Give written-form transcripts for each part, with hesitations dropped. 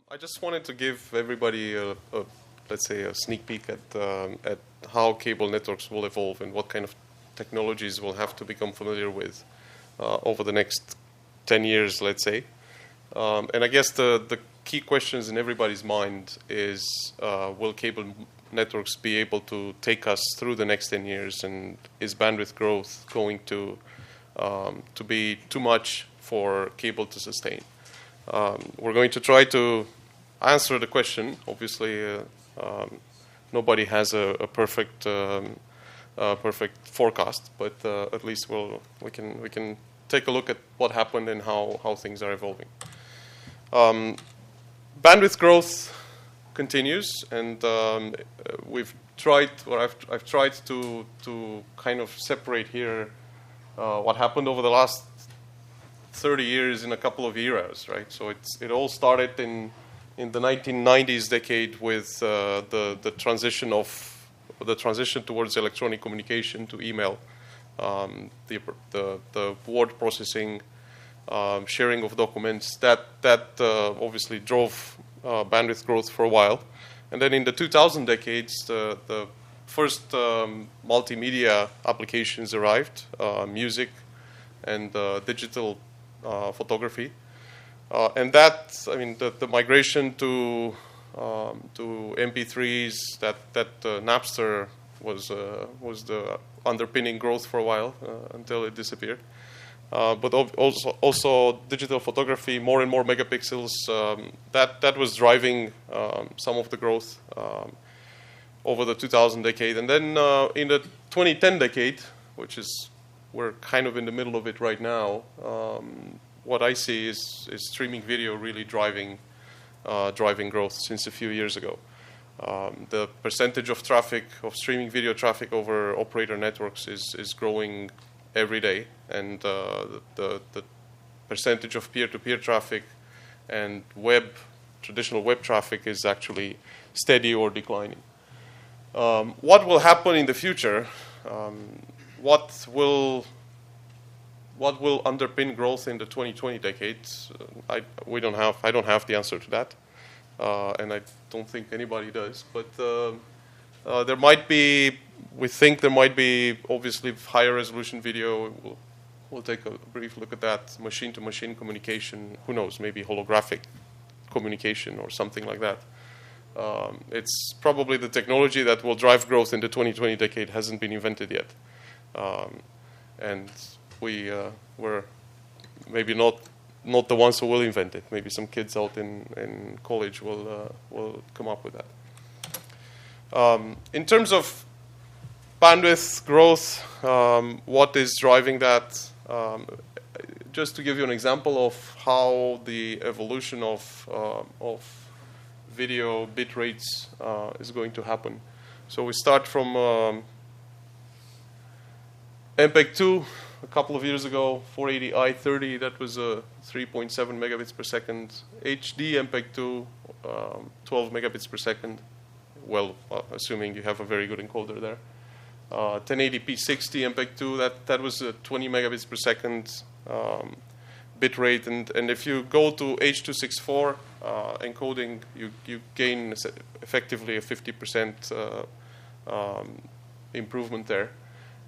I just wanted to give everybody let's say, a sneak peek at how cable networks will evolve and what kind of technologies we'll have to become familiar with over the next 10 years, let's say. And I guess the key questions in everybody's mind is, will cable networks be able to take us through the next 10 years, and is bandwidth growth going to be too much for cable to sustain? We're going to try to answer the question. Obviously, nobody has a perfect perfect forecast, but at least we can take a look at what happened and how things are evolving. Bandwidth growth continues, and we've tried, or I've tried to kind of separate here what happened over the last 30 years in a couple of eras, right? So it all started in the 1990s decade with the transition towards electronic communication to email, the word processing, sharing of documents. That obviously drove bandwidth growth for a while, and then in the 2000 decades, the first multimedia applications arrived, music and digital photography. And that, I mean, the migration to MP3s, that Napster was the underpinning growth for a while until it disappeared. But also digital photography, more and more megapixels. That was driving some of the growth over the 2000 decade, and then in the 2010 decade, which is we're kind of in the middle of it right now. What I see is streaming video really driving growth since a few years ago. The percentage of traffic, of streaming video traffic over operator networks is growing every day, and the percentage of peer-to-peer traffic and traditional web traffic is actually steady or declining. What will happen in the future? What will underpin growth in the 2020 decade? I don't have the answer to that, and I don't think anybody does. But there might be. We think there might be obviously higher resolution video. We'll take a brief look at that. Machine-to-machine communication. Who knows? Maybe holographic communication or something like that. It's probably the technology that will drive growth in the 2020 decade hasn't been invented yet, and we're maybe not the ones who will invent it. Maybe some kids out in college will come up with that. In terms of bandwidth growth, what is driving that? Just to give you an example of how the evolution of video bit rates is going to happen. So we start from MPEG-2 a couple of years ago, 480i30, that was 3.7 megabits per second. HD MPEG-2, 12 megabits per second. Well, assuming you have a very good encoder there. 1080p 60 MPEG-2, that was 20 megabits per second bit rate, and if you go to H.264 encoding, you gain effectively a 50% improvement there,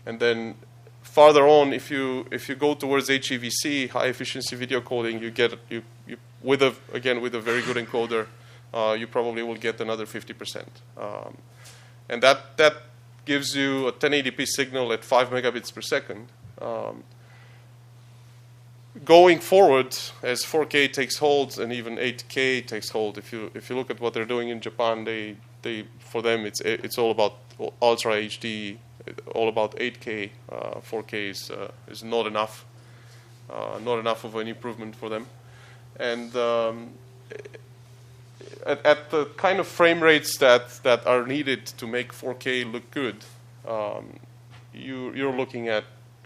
and then farther on, if you go towards HEVC, high efficiency video coding, you get you with a very good encoder, you probably will get another 50%, and that gives you a 1080p signal at 5 megabits per second. Going forward, as 4K takes hold and even 8K takes hold, if you look at what they're doing in Japan, for them it's all about ultra HD, all about 8K. 4K is not enough of an improvement for them, and at the kind of frame rates that are needed to make 4K look good, you're looking at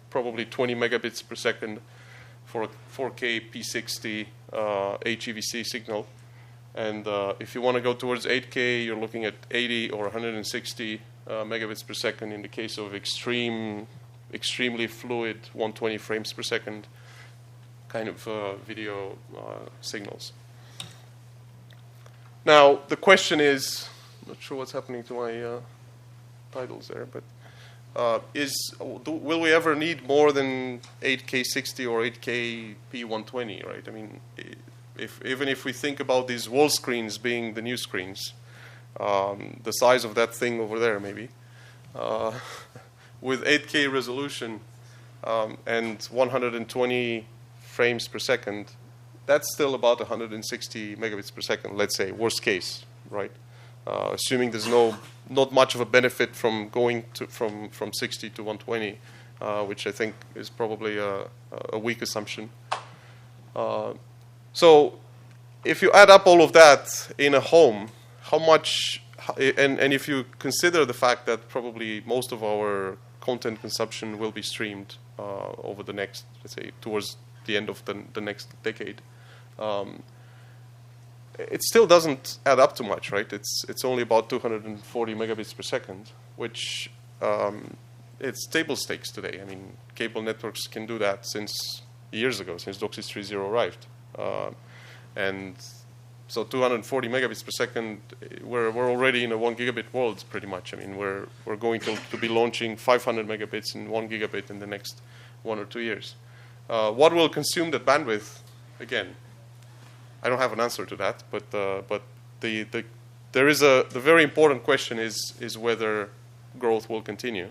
probably 20 megabits per second for a 4K P60 HEVC signal. And if you want to go towards 8K, you're looking at 80 or 160 megabits per second in the case of extremely fluid 120 frames per second kind of video signals. Now, the question is, I'm not sure what's happening to my titles there, but will we ever need more than 8K 60 or 8K P120, right? I mean, even if we think about these wall screens being the new screens, the size of that thing over there maybe, with 8K resolution and 120 frames per second, that's still about 160 megabits per second, let's say, worst case, right? Assuming there's not much of a benefit from going from 60 to 120, which I think is probably a weak assumption. So if you add up all of that in a home, how much, and if you consider the fact that probably most of our content consumption will be streamed over the next, let's say, towards the end of the next decade, it still doesn't add up to much, right? It's only about 240 megabits per second, which it's table stakes today. I mean, cable networks can do that since years ago, since DOCSIS 3.0 arrived. And so 240 megabits per second, we're already in a 1 gigabit world, pretty much. I mean, we're going to be launching 500 megabits and 1 gigabit in the next 1 or 2 years. What will consume that bandwidth? Again, I don't have an answer to that, but there is the very important question is whether growth will continue,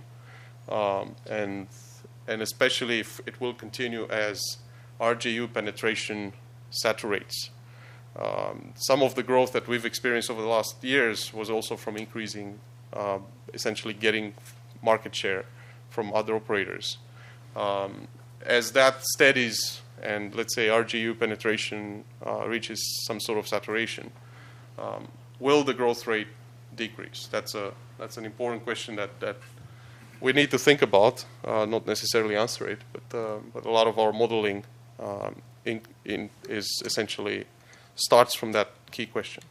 and especially if it will continue as RGU penetration saturates. Some of the growth that we've experienced over the last years was also from increasing, essentially getting market share from other operators. As that steadies and let's say RGU penetration reaches some sort of saturation, will the growth rate decrease? That's an important question that we need to think about, not necessarily answer it, but a lot of our modeling is essentially starts from that key question.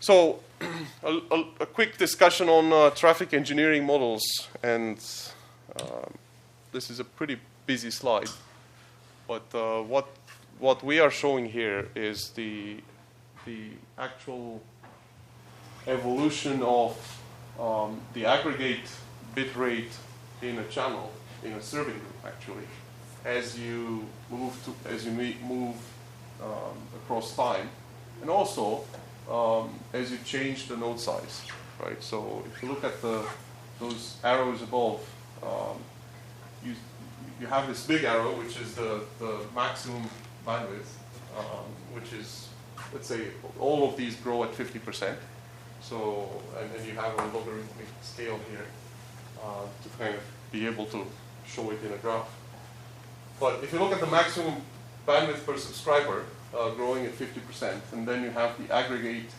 So a quick discussion on traffic engineering models, and this is a pretty busy slide, but what we are showing here is the actual evolution of the aggregate bit rate in a channel, in a serving group actually, as you move across time, and also as you change the node size, right? So if you look at those arrows above, you have this big arrow, which is the maximum bandwidth, which is, let's say, all of these grow at 50%. So, and then you have a logarithmic scale here to kind of be able to show it in a graph. But if you look at the maximum bandwidth per subscriber growing at 50%, and then you have the aggregate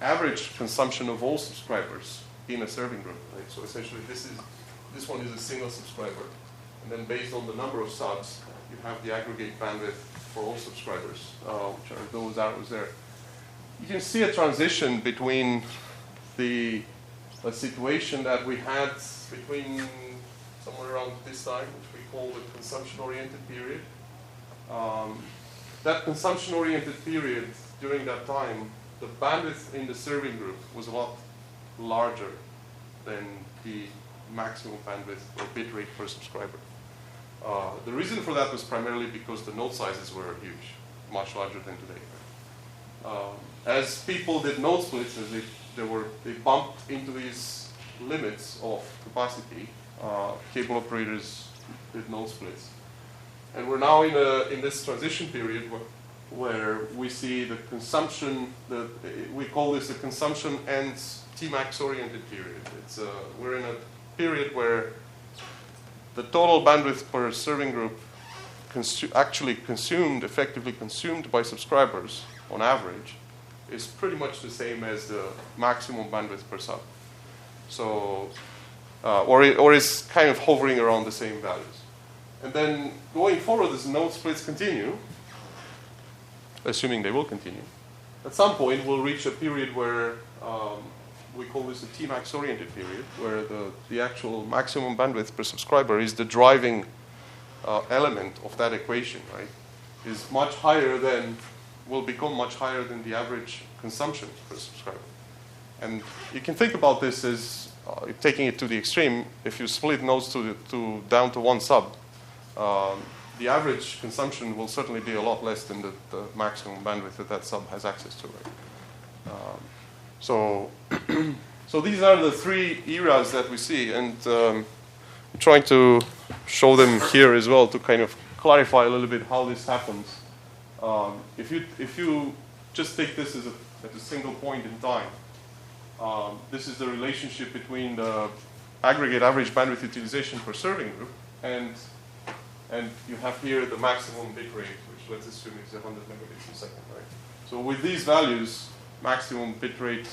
average consumption of all subscribers in a serving group, right? So essentially this one is a single subscriber, and then based on the number of subs, you have the aggregate bandwidth for all subscribers, which are those arrows there. You can see a transition between a situation that we had between somewhere around this time, which we call the consumption-oriented period. That consumption-oriented period, during that time, the bandwidth in the serving group was a lot larger than the maximum bandwidth or bit rate per subscriber. The reason for that was primarily because the node sizes were huge, much larger than today. As people did node splits, as they bumped into these limits of capacity, cable operators did node splits. And we're now in this transition period where we see the consumption, we call this the consumption and TMAX oriented period. We're in a period where the total bandwidth per serving group effectively consumed by subscribers on average is pretty much the same as the maximum bandwidth per sub. So, or is kind of hovering around the same values. And then going forward, as node splits continue, assuming they will continue, at some point we'll reach a period where we call this a TMAX oriented period, where the actual maximum bandwidth per subscriber is the driving element of that equation, right? Is much higher than will become much higher than the average consumption per subscriber. And you can think about this as taking it to the extreme. If you split nodes down to one sub, the average consumption will certainly be a lot less than the maximum bandwidth that sub has access to. Right? So these are the three eras that we see, and I'm trying to show them here as well to kind of clarify a little bit how this happens. If you just take this as at a single point in time, this is the relationship between the aggregate average bandwidth utilization per serving group, and you have here the maximum bit rate, which let's assume is 100 megabits per second, right? So with these values, maximum bit rate,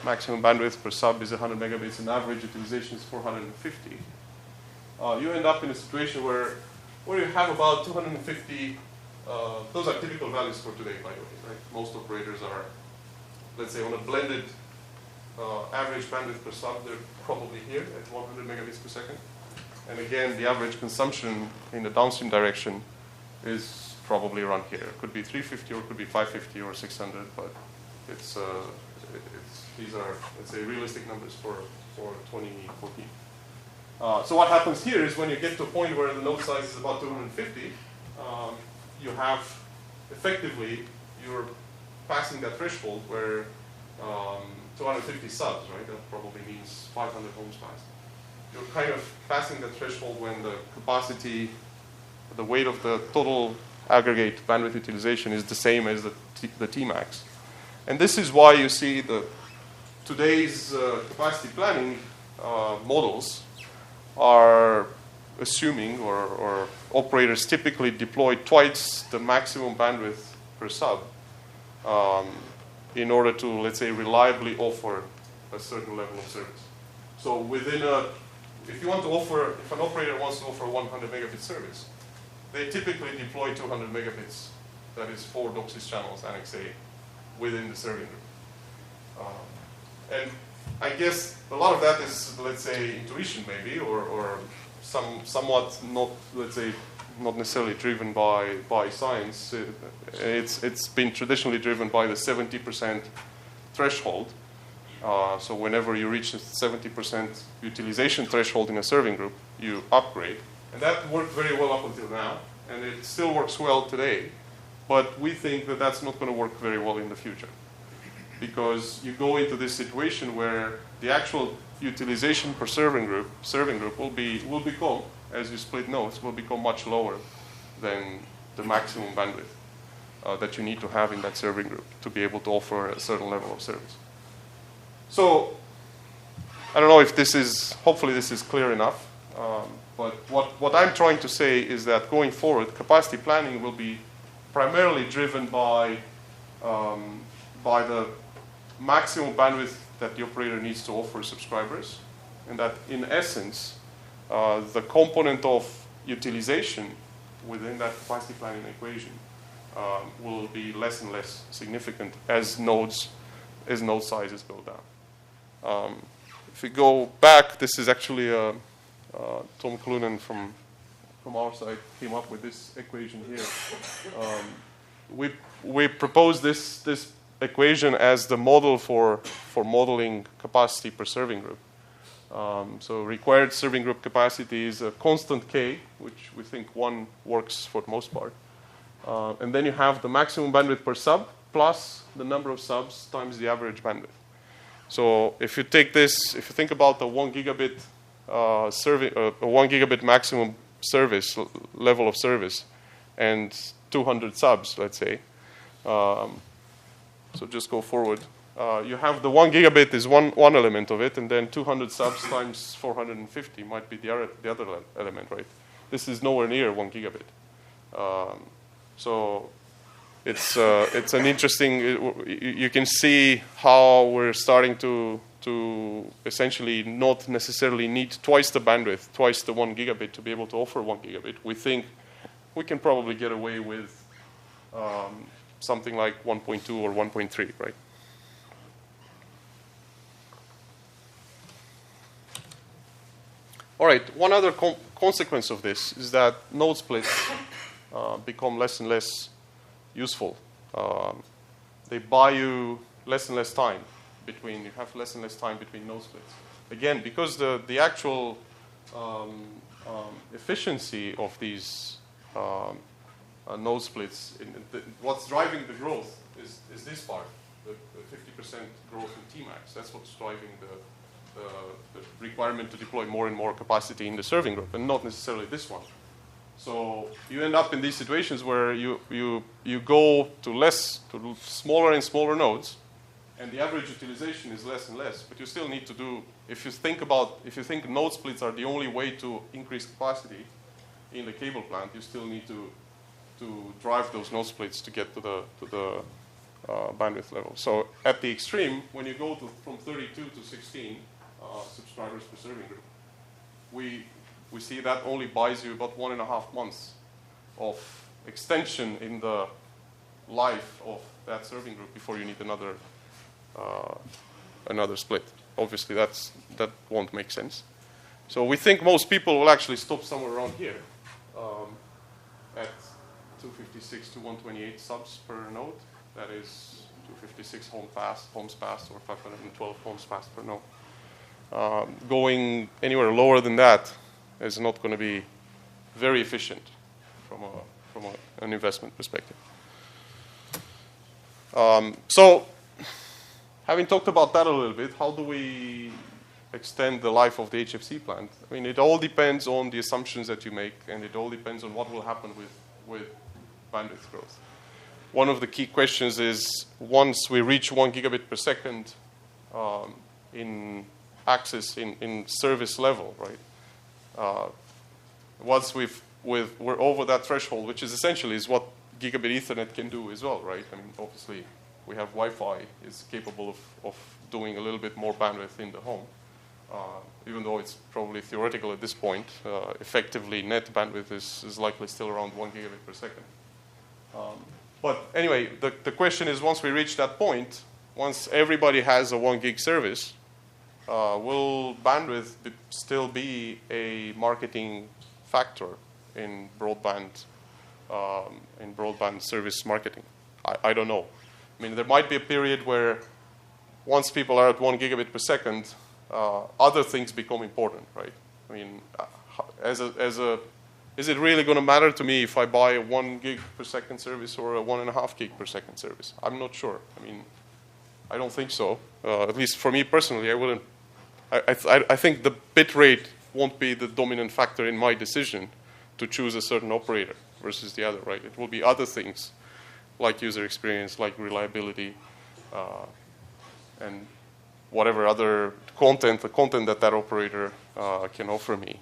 maximum bandwidth per sub is 100 megabits, and average utilization is 450. You end up in a situation where you have about 250. Those are typical values for today, by the way, right? Most operators are, let's say, on a blended average bandwidth per sub, they're probably here at 100 megabits per second. And again, the average consumption in the downstream direction is probably around here. It could be 350 or it could be 550 or 600, but these are, let's say, realistic numbers for 2014. So what happens here is when you get to a point where the node size is about 250, you have effectively, you're passing that threshold where 250 subs, right? That probably means 500 homes passed. You're kind of passing that threshold when the capacity, the weight of the total aggregate bandwidth utilization is the same as the TMAX. And this is why you see today's capacity planning models are assuming, or operators typically deploy twice the maximum bandwidth per sub in order to, let's say, reliably offer a certain level of service. So if an operator wants to offer 100 megabit service, they typically deploy 200 megabits, that is 4 DOCSIS channels, Annex A, within the serving group. And I guess a lot of that is, let's say, intuition maybe, or somewhat not, let's say, not necessarily driven by science. It's been traditionally driven by the 70% threshold. So whenever you reach the 70% utilization threshold in a serving group, you upgrade. And that worked very well up until now, and it still works well today. But we think that that's not going to work very well in the future, because you go into this situation where the actual utilization per serving group will become, as you split nodes, will become much lower than the maximum bandwidth that you need to have in that serving group to be able to offer a certain level of service. So I don't know if hopefully this is clear enough, but what I'm trying to say is that going forward, capacity planning will be primarily driven by the maximum bandwidth that the operator needs to offer subscribers, and that in essence, the component of utilization within that capacity planning equation will be less and less significant as node sizes go down. If we go back, this is actually Tom Clunan from our side came up with this equation here. We propose this equation as the model for modeling capacity per serving group. So required serving group capacity is a constant K, which we think 1 works for the most part. And then you have the maximum bandwidth per sub plus the number of subs times the average bandwidth. So if you take this, if you think about the 1 gigabit a 1 gigabit maximum service level of service and 200 subs, let's say. So just go forward. You have the 1 gigabit is one element of it, and then 200 subs times 450 might be the other element, right? This is nowhere near 1 gigabit. So it's an interesting. You can see how we're starting to essentially not necessarily need twice the bandwidth, twice the 1 gigabit to be able to offer 1 gigabit. We think we can probably get away with something like 1.2 or 1.3, right? All right, one other consequence of this is that node splits become less and less useful they buy you less and less time between. You have less and less time between node splits. Again, because the actual efficiency of these node splits, what's driving the growth is this part, the 50% growth in TMAX. That's what's driving the requirement to deploy more and more capacity in the serving group, and not necessarily this one. So you end up in these situations where you go to smaller and smaller nodes, and the average utilization is less and less. But you still need to do, if you think node splits are the only way to increase capacity in the cable plant, you still need to drive those node splits to get to the bandwidth level. So at the extreme, when you go from 32 to 16 subscribers per serving group, we see that only buys you about 1.5 months of extension in the life of that serving group before you need another split. Obviously, that won't make sense. So we think most people will actually stop somewhere around here at 256 to 128 subs per node. That is 256 homes passed, or 512 homes passed per node. Going anywhere lower than that is not going to be very efficient from an investment perspective. So, having talked about that a little bit, how do we extend the life of the HFC plant? I mean, it all depends on the assumptions that you make, and it all depends on what will happen with bandwidth growth. One of the key questions is, once we reach 1 gigabit per second in access in service level, right? Once we're over that threshold, which is essentially what gigabit Ethernet can do as well, right? I mean, obviously, we have Wi-Fi is capable of doing a little bit more bandwidth in the home, even though it's probably theoretical at this point. Effectively, net bandwidth is likely still around 1 gigabit per second. But anyway, the question is, once we reach that point, once everybody has a 1 gig service, will bandwidth still be a marketing factor in broadband service marketing? I don't know. I mean, there might be a period where once people are at 1 gigabit per second, other things become important, right? I mean, is it really going to matter to me if I buy a 1 gig per second service or a 1.5 gig per second service? I'm not sure. I mean, I don't think so. At least for me personally, I wouldn't. I think the bit rate won't be the dominant factor in my decision to choose a certain operator versus the other, right? It will be other things like user experience, like reliability, and whatever other content that operator can offer me.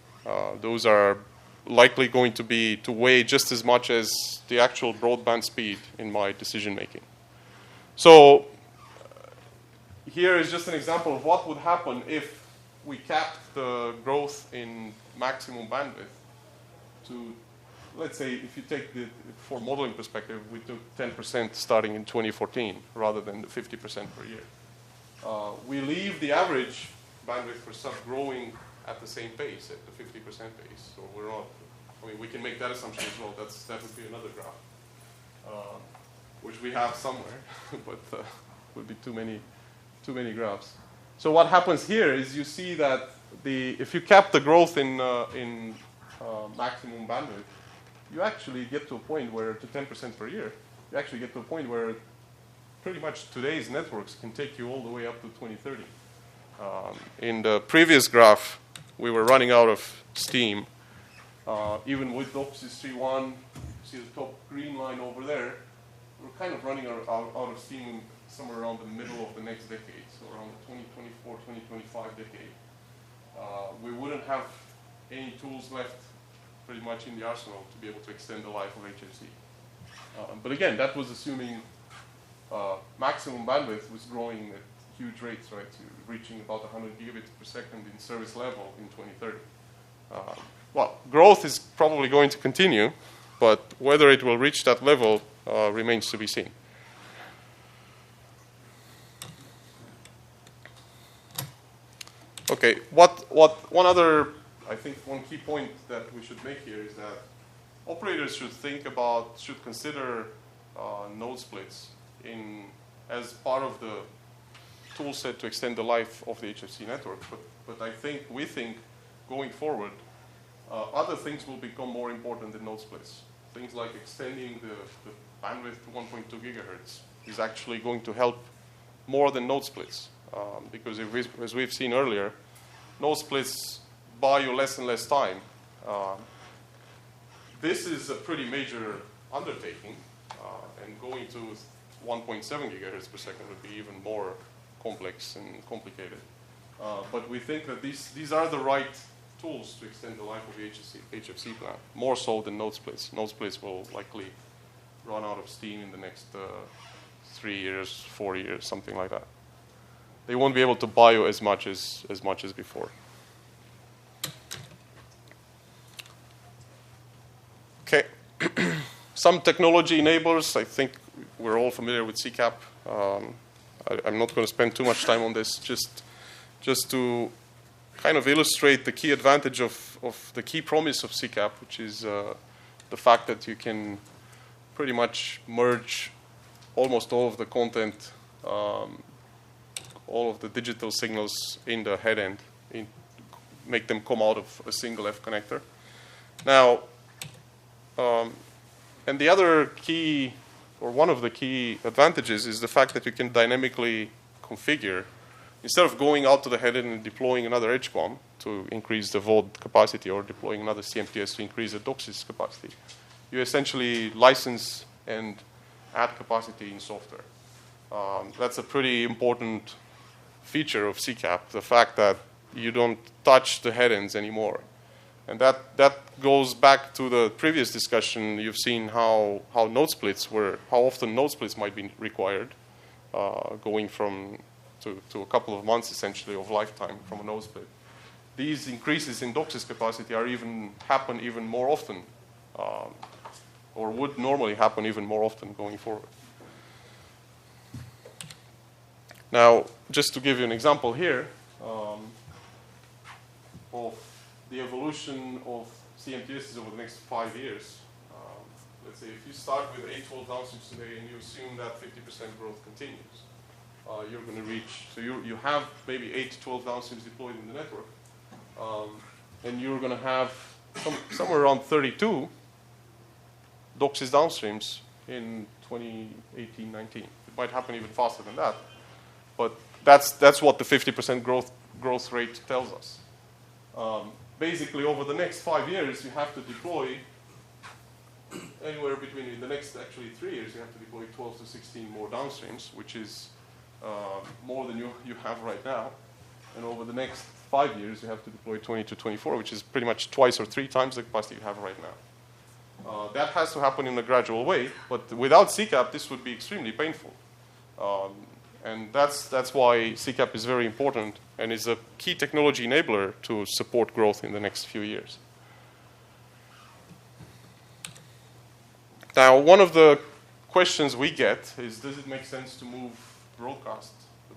Those are likely going to weigh just as much as the actual broadband speed in my decision making. So here is just an example of what would happen if we capped the growth in maximum bandwidth to, let's say, if you take for modeling perspective, we took 10% starting in 2014 rather than the 50% per year. We leave the average bandwidth per sub growing at the same pace, at the 50% pace. So we're not, I mean, we can make that assumption as well. That would be another graph, which we have somewhere, but would be too many graphs. So what happens here is you see that if you cap the growth in maximum bandwidth, you actually get to a point where, to 10% per year, you actually get to a point where pretty much today's networks can take you all the way up to 2030. In the previous graph, we were running out of steam. Even with DOCSIS 3.1, you see the top green line over there, we're kind of running out of steam somewhere around the middle of the next decade, so around the 2024, 2025 decade. We wouldn't have any tools left pretty much in the arsenal to be able to extend the life of HFC. But again, that was assuming maximum bandwidth was growing at huge rates, right, to reaching about 100 gigabits per second in service level in 2030. Well, growth is probably going to continue, but whether it will reach that level remains to be seen. Okay, I think one key point that we should make here is that operators should consider node splits as part of the tool set to extend the life of the HFC network. But we think going forward, other things will become more important than node splits. Things like extending the bandwidth to 1.2 gigahertz is actually going to help more than node splits. Because as we've seen earlier, node splits buy you less and less time. This is a pretty major undertaking, and going to 1.7 gigahertz per second would be even more complex and complicated. But we think that these are the right tools to extend the life of the HFC plant, more so than node splits. Node splits will likely run out of steam in the next 3 years, 4 years, something like that. They won't be able to buy you as much as before. Okay, some technology enablers. I think we're all familiar with CCAP. I'm not going to spend too much time on this, just to kind of illustrate the key advantage of the key promise of CCAP, which is the fact that you can pretty much merge almost all of the content, all of the digital signals in the head end, make them come out of a single F connector. Now, and the other key, or one of the key advantages, is the fact that you can dynamically configure, instead of going out to the head end and deploying another HCOM to increase the VOD capacity or deploying another CMTS to increase the DOCSIS capacity, you essentially license and add capacity in software. That's a pretty important feature of CCAP, the fact that you don't touch the head ends anymore. And that goes back to the previous discussion. You've seen how node splits how often node splits might be required, going to a couple of months essentially of lifetime from a node split. These increases in DOCSIS capacity happen even more often, or would normally happen even more often going forward. Now, just to give you an example here of the evolution of CMTSs over the next 5 years. Let's say if you start with 812 downstreams today and you assume that 50% growth continues, you're going to reach, so you have maybe 8 to 12 downstreams deployed in the network, and you're going to have somewhere around 32 DOCSIS downstreams in 2018-19. It might happen even faster than that, but that's what the 50% growth rate tells us. Basically, over the next 5 years, you have to deploy anywhere between, in the next actually 3 years, you have to deploy 12 to 16 more downstreams, which is more than you have right now. And over the next 5 years, you have to deploy 20 to 24, which is pretty much twice or 3 times the capacity you have right now. That has to happen in a gradual way, but without CCAP, this would be extremely painful. And that's why CCAP is very important and is a key technology enabler to support growth in the next few years. Now, one of the questions we get is, does it make sense to move the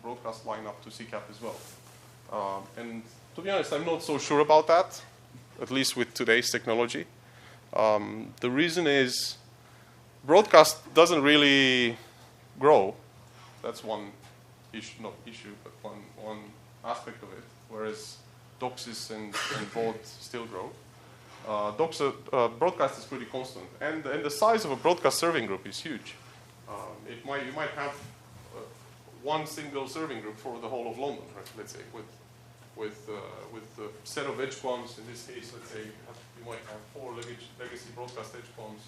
broadcast line up to CCAP as well? And to be honest, I'm not so sure about that, at least with today's technology. The reason is broadcast doesn't really grow. That's one issue, not issue, but one aspect of it, whereas DOCSIS and VOD still grow. Broadcast is pretty constant, and the size of a broadcast serving group is huge. You might have one single serving group for the whole of London, right, let's say, with the set of HCOMs. In this case, let's say you might have 4 legacy broadcast HCOMs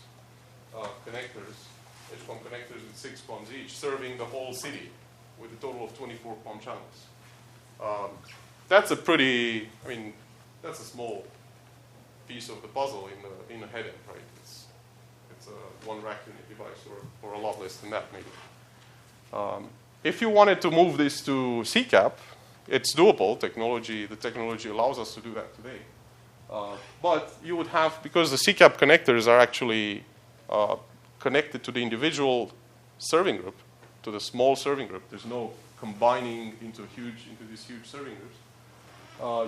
HCOM connectors with 6 comms each, serving the whole city with a total of 24 comm channels. That's that's a small piece of the puzzle in the head end, right? It's a 1 rack unit device, or a lot less than that, maybe. If you wanted to move this to CCAP, it's doable. The technology allows us to do that today. But you would have, because the CCAP connectors are actually connected to the individual serving group, to the small serving group. There's no combining into these huge serving groups.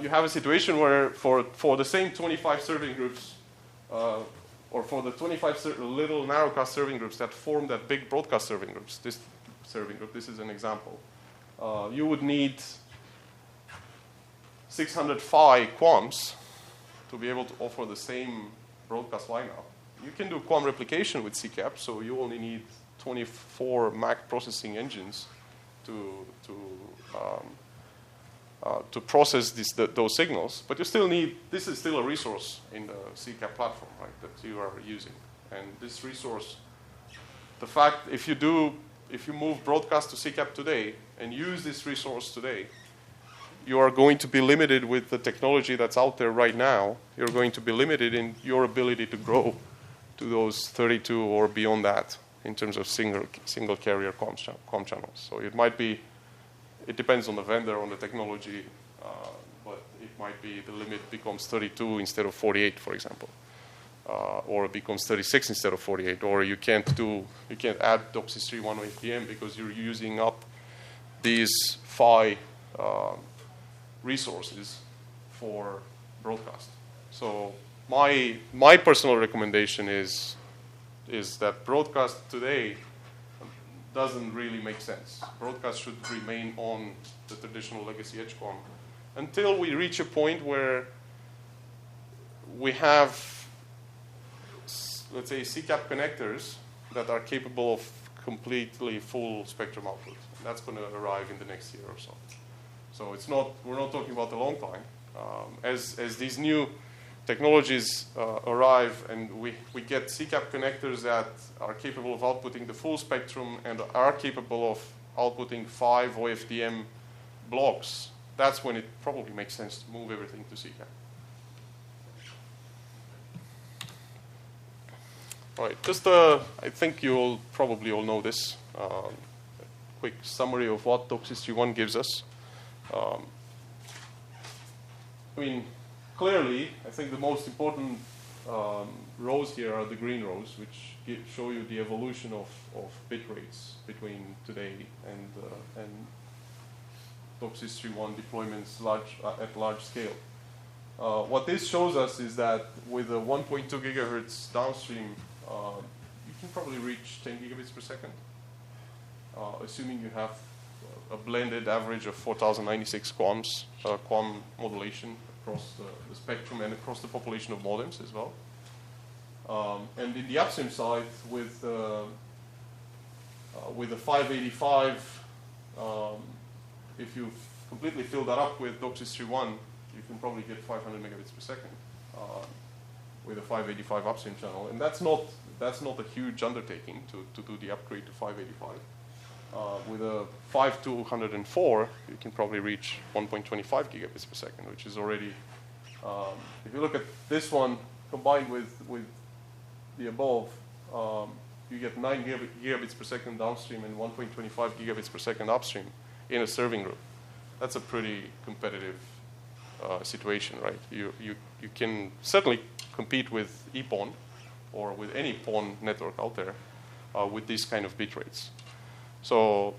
You have a situation where for the same 25 serving groups, or for the 25 little narrowcast serving groups that form that big broadcast serving groups, this serving group, this is an example, you would need 600 phi QAMs to be able to offer the same broadcast lineup. You can do QAM replication with CCAP, so you only need 24 MAC processing engines to process those signals, but you still need, this is still a resource in the CCAP platform, right, that you are using. And this resource, the fact, if you move broadcast to CCAP today and use this resource today, you are going to be limited with the technology that's out there right now. You're going to be limited in your ability to grow to those 32 or beyond that in terms of single carrier comm channels. So it might be, it depends on the vendor, on the technology, but it might be the limit becomes 32 instead of 48, for example, or it becomes 36 instead of 48, or you can't add DOCSIS 3.1 FDM because you're using up these phi resources for broadcast. So my personal recommendation is that broadcast today doesn't really make sense. Broadcast should remain on the traditional legacy HCOM until we reach a point where we have, let's say, CCAP connectors that are capable of completely full spectrum output. That's going to arrive in the next year or so. So it's not, we're not talking about a long time. As these new technologies arrive and we get CCAP connectors that are capable of outputting the full spectrum and are capable of outputting 5 OFDM blocks, that's when it probably makes sense to move everything to CCAP. All right, just I think you'll probably all know this. Quick summary of what DOCSIS 3.1 gives us. I mean, clearly, I think the most important rows here are the green rows, which show you the evolution of bit rates between today and DOCSIS 3.1 deployments at large scale. What this shows us is that with a 1.2 gigahertz downstream, you can probably reach 10 gigabits per second, assuming you have a blended average of 4,096 QAMs, QAM modulation across the spectrum and across the population of modems as well. And in the upstream side, with the 585, if you completely fill that up with DOCSIS 3.1, you can probably get 500 megabits per second with a 585 upstream channel. And that's not a huge undertaking to do the upgrade to 585. With a 5204, you can probably reach 1.25 gigabits per second, which is already, if you look at this one combined with the above, you get 9 gigabits per second downstream and 1.25 gigabits per second upstream in a serving group. That's a pretty competitive situation, right? You can certainly compete with EPON or with any PON network out there with these kind of bit rates. So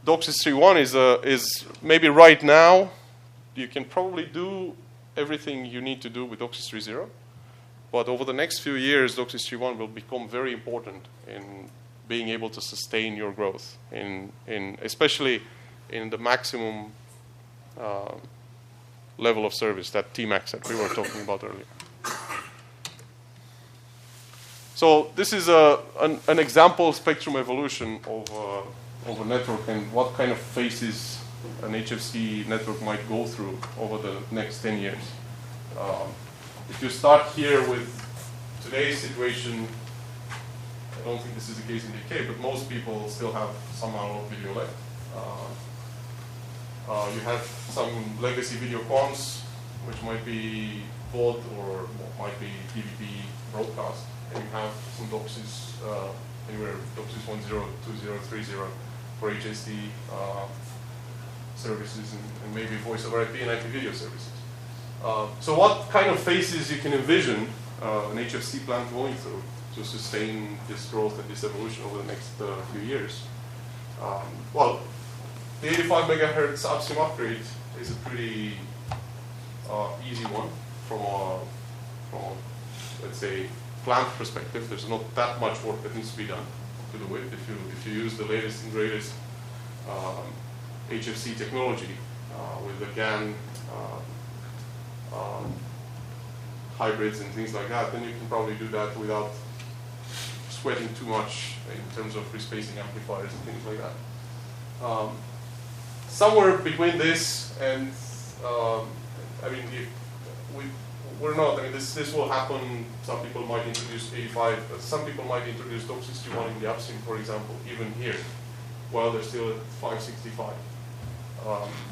DOCSIS 3.1 is maybe right now you can probably do everything you need to do with DOCSIS 3.0, but over the next few years, DOCSIS 3.1 will become very important in being able to sustain your growth, especially in the maximum level of service, that TMAX that we were talking about earlier. So this is an example spectrum evolution of a network and what kind of phases an HFC network might go through over the next 10 years. If you start here with today's situation, I don't think this is the case in the UK, but most people still have some analog video left. You have some legacy video comms, which might be VOD or might be DVB broadcast. And you have some DOCSIS, anywhere DOCSIS 1.0, 2.0, 3.0 for HSD services and maybe voice over IP and IP video services. So what kind of phases you can envision an HFC plant going through to sustain this growth and this evolution over the next few years? Well, the 85 megahertz upstream upgrade is a pretty easy one from a let's say, plant perspective, there's not that much work that needs to be done to do it. If you use the latest and greatest HFC technology with the GaN hybrids and things like that, then you can probably do that without sweating too much in terms of respacing amplifiers and things like that. Somewhere between this and, I mean, we're not, I mean, this will happen. Some people might introduce 85, but some people might introduce DOCSIS 3.1 in the upstream, for example, even here, while they're still at 565.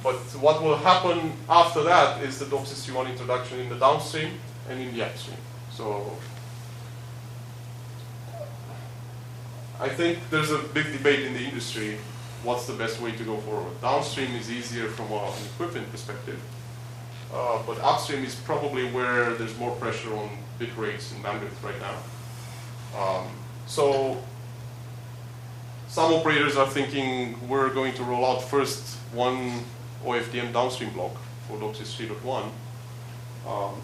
But what will happen after that is the DOCSIS 3.1 introduction in the downstream and in the upstream. So I think there's a big debate in the industry, what's the best way to go forward. Downstream is easier from an equipment perspective, but upstream is probably where there's more pressure on bit rates and bandwidth right now. So some operators are thinking we're going to roll out first one OFDM downstream block for DOCSIS 3.1,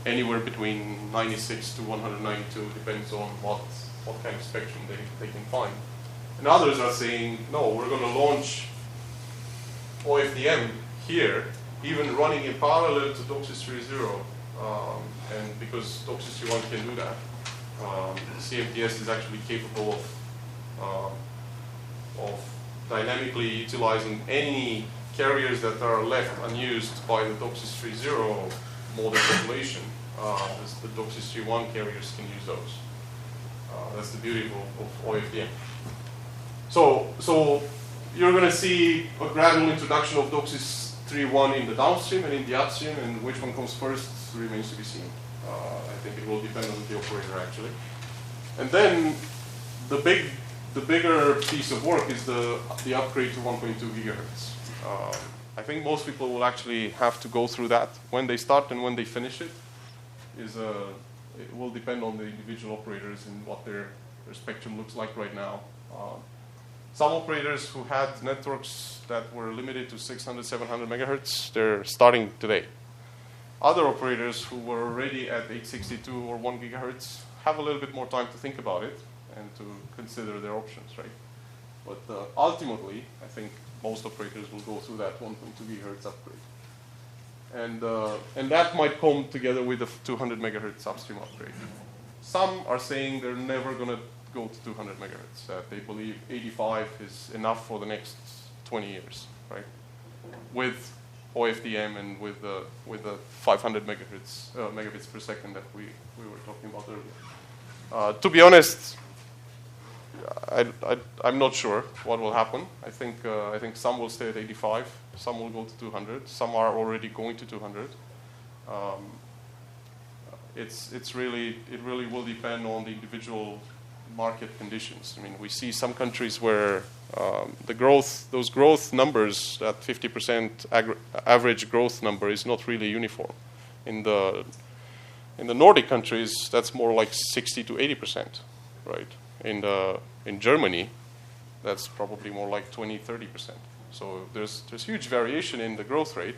anywhere between 96 to 192, depends on what kind of spectrum they can find. And others are saying, no, we're going to launch OFDM here, even running in parallel to DOCSIS 3.0, and because DOCSIS 3.1 can do that, CMTS is actually capable of dynamically utilizing any carriers that are left unused by the DOCSIS 3.0 modem population. The DOCSIS 3.1 carriers can use those. That's the beauty of OFDM. So you're going to see a gradual introduction of DOCSIS 3.1 in the downstream and in the upstream, and which one comes first remains to be seen. I think it will depend on the operator, actually. And then the bigger piece of work is the upgrade to 1.2 gigahertz. I think most people will actually have to go through that. When they start and when they finish it, it will depend on the individual operators and what their spectrum looks like right now. Some operators who had networks that were limited to 600, 700 megahertz, they're starting today. Other operators who were already at 862 or 1 gigahertz have a little bit more time to think about it and to consider their options, right? But ultimately, I think most operators will go through that 1.2 gigahertz upgrade. And that might come together with a 200 megahertz upstream upgrade. Some are saying they're never going to go to 200 megahertz. They believe 85 is enough for the next 20 years, right? With OFDM and with the 500 megabits per second that we were talking about earlier. To be honest, I'm not sure what will happen. I think some will stay at 85, some will go to 200, some are already going to 200. It really will depend on the individual market conditions. I mean, we see some countries where those growth numbers, that 50% average growth number, is not really uniform. In the Nordic countries, that's more like 60 to 80%, right? In Germany, that's probably more like 20, 30%. So there's huge variation in the growth rate,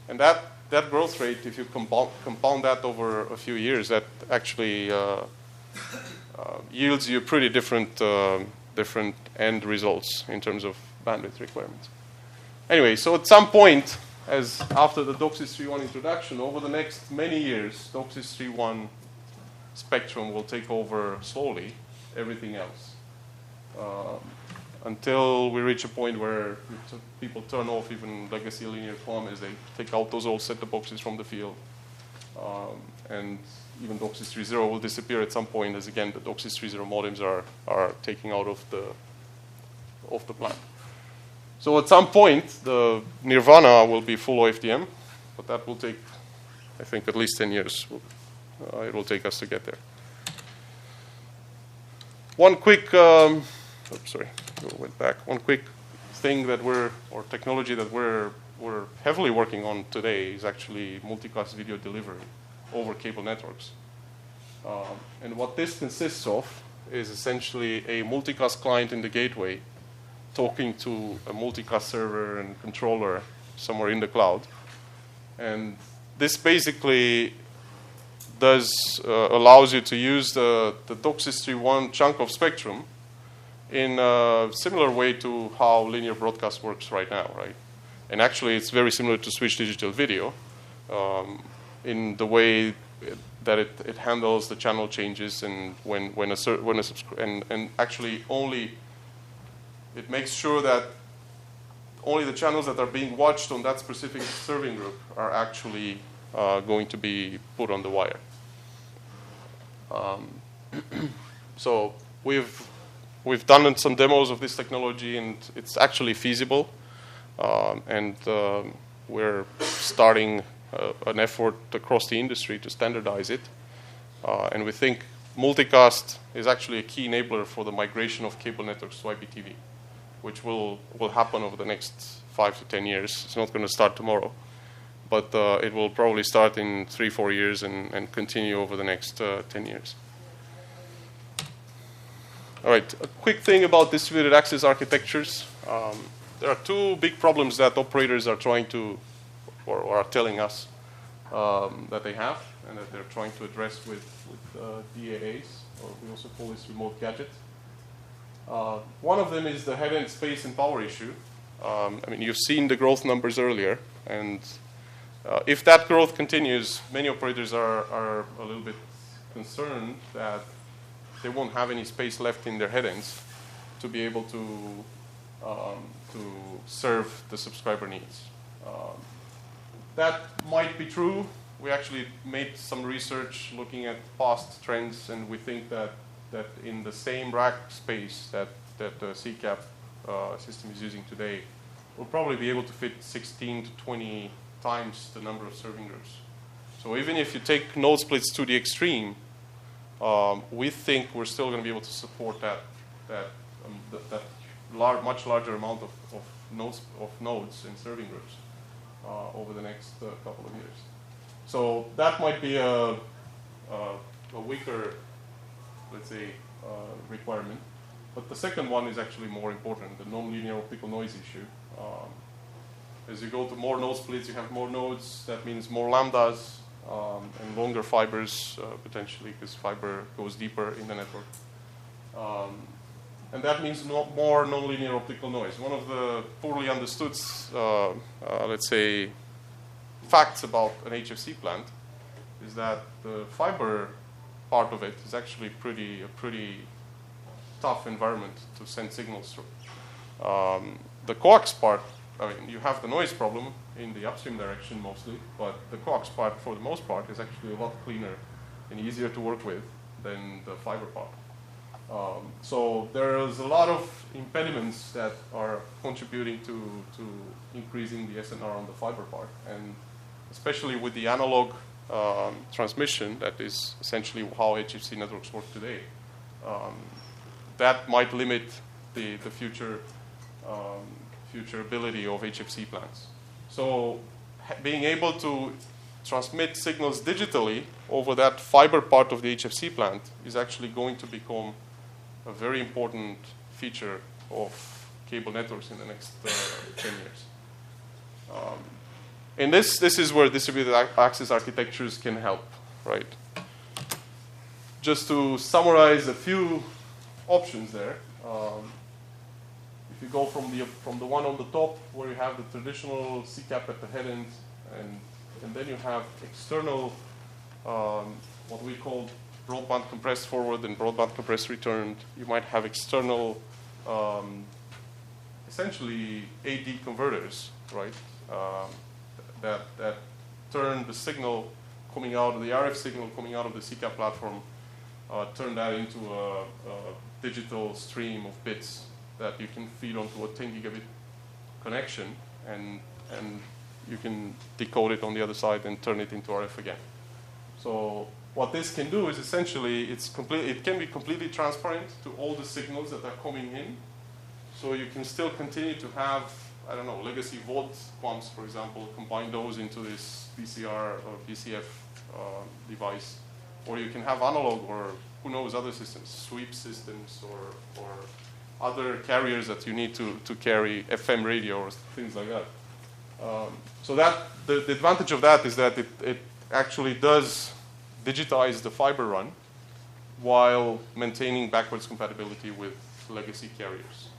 and that growth rate, if you compound that over a few years, that actually yields you pretty different end results in terms of bandwidth requirements. Anyway, so at some point, as after the DOCSIS 3.1 introduction, over the next many years, DOCSIS 3.1 spectrum will take over slowly everything else, until we reach a point where people turn off even legacy linear comm as they take out those old set-top boxes from the field, and even DOCSIS 3.0 will disappear at some point, as again the DOCSIS 3.0 modems are taking out of the plant. So at some point, the nirvana will be full OFDM, but that will take, I think, at least 10 years. It will take us to get there. One quick, One quick thing or technology that we're heavily working on today is actually multicast video delivery over cable networks. And what this consists of is essentially a multicast client in the gateway talking to a multicast server and controller somewhere in the cloud. And this basically allows you to use the DOCSIS 3.1 chunk of spectrum in a similar way to how linear broadcast works right now, right? And actually, it's very similar to switch digital video in the way that it handles the channel changes, and and actually only it makes sure that only the channels that are being watched on that specific serving group are actually going to be put on the wire. So we've done some demos of this technology, and it's actually feasible. And we're starting an effort across the industry to standardize it. And we think multicast is actually a key enabler for the migration of cable networks to IPTV, which will happen over the next 5 to 10 years. It's not going to start tomorrow, but it will probably start in 3-4 years and continue over the next 10 years. All right, a quick thing about distributed access architectures. There are two big problems that operators are trying to, or are telling us that they have, and that they're trying to address with DAAs, or we also call this remote gadget. One of them is the head-end space and power issue. I mean, you've seen the growth numbers earlier, and if that growth continues, many operators are a little bit concerned that they won't have any space left in their head-ends to be able to serve the subscriber needs. That might be true. We actually made some research looking at past trends, and we think that in the same rack space that the CCAP system is using today, we'll probably be able to fit 16 to 20 times the number of serving groups. So even if you take node splits to the extreme, we think we're still going to be able to support that much larger amount of nodes and serving groups over the next couple of years. So that might be a weaker, let's say, requirement. But the second one is actually more important, the nonlinear optical noise issue. As you go to more node splits, you have more nodes. That means more lambdas and longer fibers, potentially, because fiber goes deeper in the network. And that means more nonlinear optical noise. One of the poorly understood, let's say, facts about an HFC plant is that the fiber part of it is actually a pretty tough environment to send signals through. The coax part, I mean, you have the noise problem in the upstream direction mostly, but the coax part, for the most part, is actually a lot cleaner and easier to work with than the fiber part. So there is a lot of impediments that are contributing to increasing the SNR on the fiber part, and especially with the analog transmission, that is essentially how HFC networks work today. That might limit the future ability of HFC plants. So being able to transmit signals digitally over that fiber part of the HFC plant is actually going to become a very important feature of cable networks in the next 10 years. And this is where distributed access architectures can help, right? Just to summarize a few options there. If you go from the one on the top, where you have the traditional CCAP at the head end, and then you have external, what we call broadband compressed forward and broadband compressed returned. You might have external, essentially AD converters, right? That turn the signal coming out of the RF signal coming out of the CCAP platform, turn that into a digital stream of bits that you can feed onto a 10 gigabit connection, and you can decode it on the other side and turn it into RF again. So what this can do is essentially it can be completely transparent to all the signals that are coming in. So you can still continue to have, I don't know, legacy VOD pumps, for example, combine those into this VCR or VCF device. Or you can have analog, or who knows, other systems, sweep systems, or other carriers that you need to carry FM radio or things like that. So that the advantage of that is that it actually does digitize the fiber run while maintaining backwards compatibility with legacy carriers.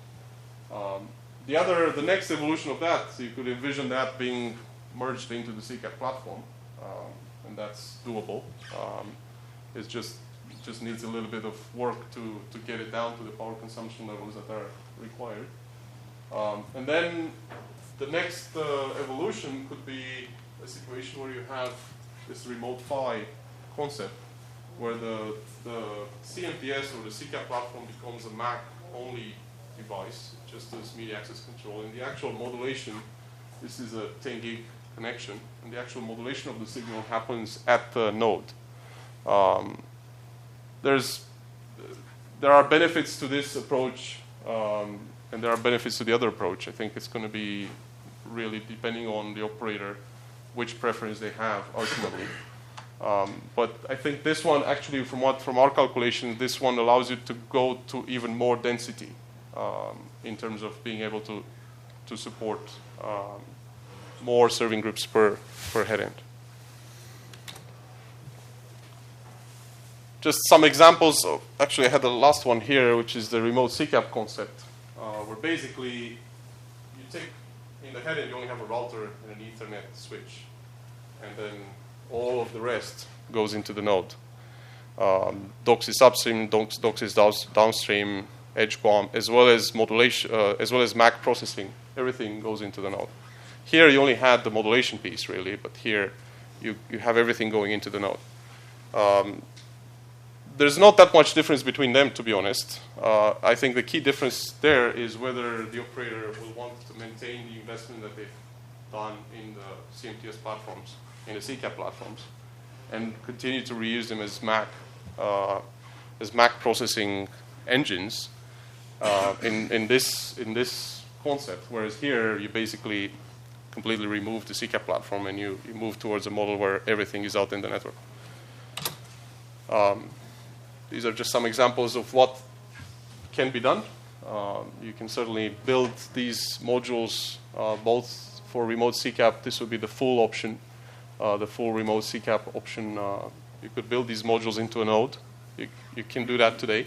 The next evolution of that, so you could envision that being merged into the CCAP platform, and that's doable. It just needs a little bit of work to get it down to the power consumption levels that are required. And then the next evolution could be a situation where you have this remote PHY concept, where the CMPS or the CCAP platform becomes a MAC-only device, just as media access control. And the actual modulation, this is a 10 gig connection, and the actual modulation of the signal happens at the node. There are benefits to this approach, and there are benefits to the other approach. I think it's going to be really depending on the operator, which preference they have ultimately. But I think this one actually, from our calculation, this one allows you to go to even more density in terms of being able to support more serving groups per head end. Just some examples of, actually I had the last one here, which is the remote CCAP concept, where basically you take, in the head end you only have a router and an Ethernet switch, and then all of the rest goes into the node. DOCSIS upstream, DOCSIS downstream, edge QAM, as well as modulation, as well as MAC processing, everything goes into the node. Here you only had the modulation piece really, but here you have everything going into the node. There's not that much difference between them, to be honest. I think the key difference there is whether the operator will want to maintain the investment that they've done in the CMTS platforms, in the CCAP platforms, and continue to reuse them as MAC processing engines in this concept. Whereas here you basically completely remove the CCAP platform and you move towards a model where everything is out in the network. These are just some examples of what can be done. You can certainly build these modules both for remote CCAP. This would be the full option, the full remote CCAP option. You could build these modules into a node. You can do that today.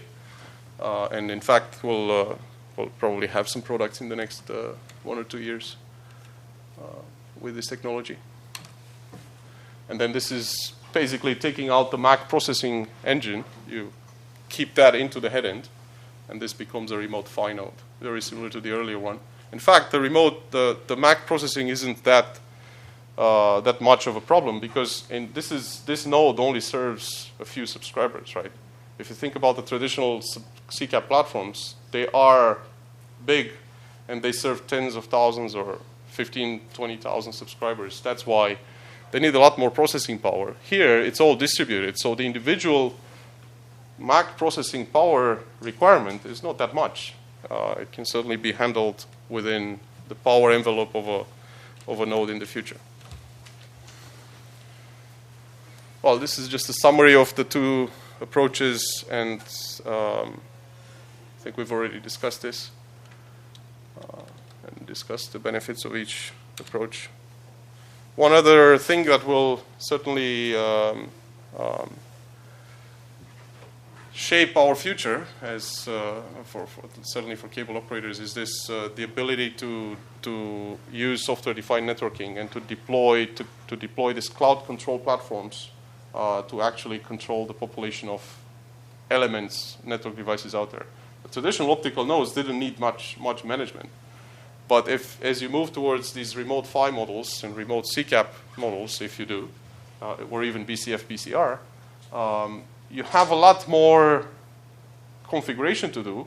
And in fact, we'll probably have some products in the next 1 or 2 years with this technology. And then this is basically taking out the MAC processing engine. You keep that into the head end, and this becomes a remote PHY node, very similar to the earlier one. In fact, the MAC processing isn't that much of a problem, because this node only serves a few subscribers, right? If you think about the traditional CCAP platforms, they are big, and they serve tens of thousands or 15, 20,000 subscribers. That's why they need a lot more processing power. Here, it's all distributed, so the individual MAC processing power requirement is not that much. It can certainly be handled within the power envelope of a node in the future. Well, this is just a summary of the two approaches, and I think we've already discussed this and discussed the benefits of each approach. One other thing that will certainly shape our future, as certainly for cable operators, is this the ability to use software-defined networking and to deploy these cloud control platforms to actually control the population of elements, network devices out there. The traditional optical nodes didn't need much management. But as you move towards these remote PHY models and remote CCAP models, if you do, or even BCF, BCR, you have a lot more configuration to do,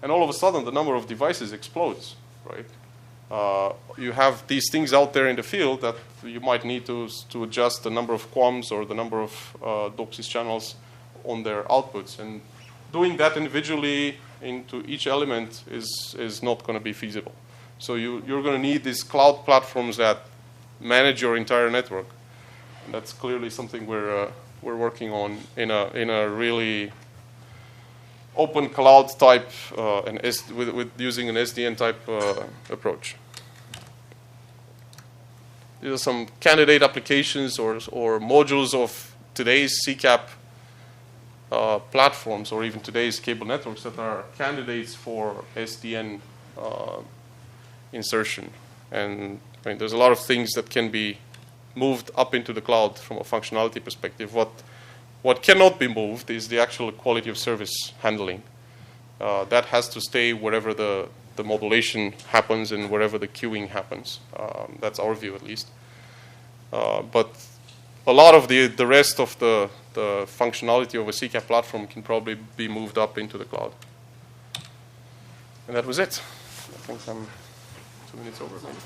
and all of a sudden the number of devices explodes, right? You have these things out there in the field that you might need to adjust the number of QAMs or the number of DOCSIS channels on their outputs, and doing that individually into each element is not going to be feasible. So you're going to need these cloud platforms that manage your entire network, and that's clearly something we're working on in a really open cloud type and with using an SDN type approach. These are some candidate applications or modules of today's CCAP platforms, or even today's cable networks that are candidates for SDN insertion. And I mean, there's a lot of things that can be moved up into the cloud from a functionality perspective. What cannot be moved is the actual quality of service handling. That has to stay wherever the modulation happens and wherever the queuing happens. That's our view, at least. But a lot of the rest of the functionality of a CCAP platform can probably be moved up into the cloud. And that was it. I think I'm 2 minutes over. Maybe.